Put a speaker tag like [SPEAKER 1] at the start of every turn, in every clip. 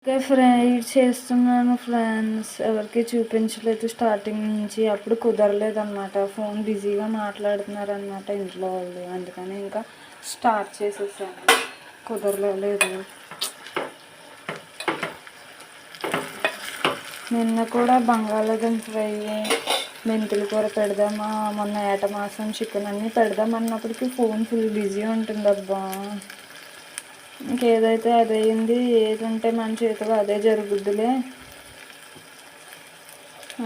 [SPEAKER 1] Okay friend చేస్తున్నాను friends, ఎవరికి చూపించలేదు స్టార్టింగ్ నుంచి. అప్పుడు కుదరలేదన్నమాట, ఫోన్ బిజీగా మాట్లాడుతున్నారనమాట ఇంట్లో వాళ్ళు, అందుకని ఇంకా స్టార్ట్ చేసేసాను. కుదరలేదు. నిన్న కూడా బంగాళాదుంప ఫ్రై, మెంతుల కూర పెడదామా, మొన్న ఏట మాసం చికెన్ అన్నీ పెడదామన్నప్పటికీ ఫోన్ ఫుల్ బిజీ ఉంటుంది అబ్బా. ఇంకేదైతే అదయింది, ఏది ఉంటే మన చేతిలో అదే జరుగుద్దులే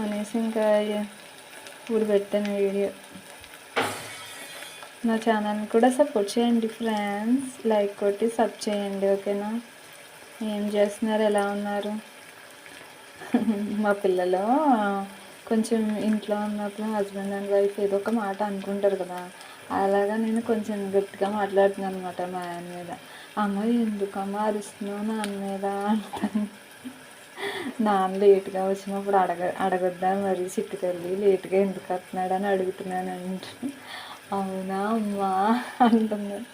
[SPEAKER 1] అనేసి ఇంకా ఇప్పుడు పెట్టాను వీడియో. నా ఛానల్ని కూడా సపోర్ట్ చేయండి ఫ్రెండ్స్, లైక్ కొట్టి సబ్ చేయండి, ఓకేనా? ఏం చేస్తున్నారు, ఎలా ఉన్నారు? మా పిల్లలు కొంచెం ఇంట్లో ఉన్నప్పుడు హస్బెండ్ అండ్ వైఫ్ ఏదో ఒక మాట అనుకుంటారు కదా, అలాగా నేను కొంచెం గట్టిగా మాట్లాడుతున్నాను అనమాట మా ఆయన మీద. అమ్మ ఎందుకమ్మా అరుస్తున్నావు నాన్న మీద అంటాను. నాన్న లేట్గా వచ్చినప్పుడు అడగొద్దా మరి, చిట్టు తల్లి లేట్గా ఎందుకు వస్తున్నాడు అని అడుగుతున్నానంట. అవునా అమ్మా అంటున్నాను.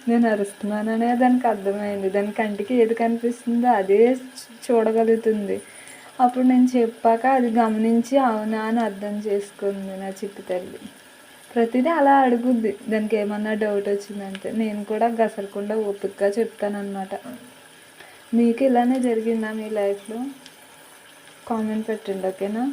[SPEAKER 1] నేను అరుస్తున్నాననే దానికి అర్థమైంది, దాని కంటికి ఏది కనిపిస్తుందో అదే చూడగలుగుతుంది. అప్పుడు నేను చెప్పాక అది గమనించి అవునా అని అర్థం చేసుకుంది నా చిట్టు తల్లి. ప్రతిదీ అలా అడుగుద్ది, దానికి ఏమన్నా డౌట్ వచ్చిందంటే. నేను కూడా గసరకుండా ఓపికగా చెప్తానన్నమాట. మీకు ఇలానే జరిగిందా మీ లైఫ్లో? కామెంట్ పెట్టండి, ఓకేనా?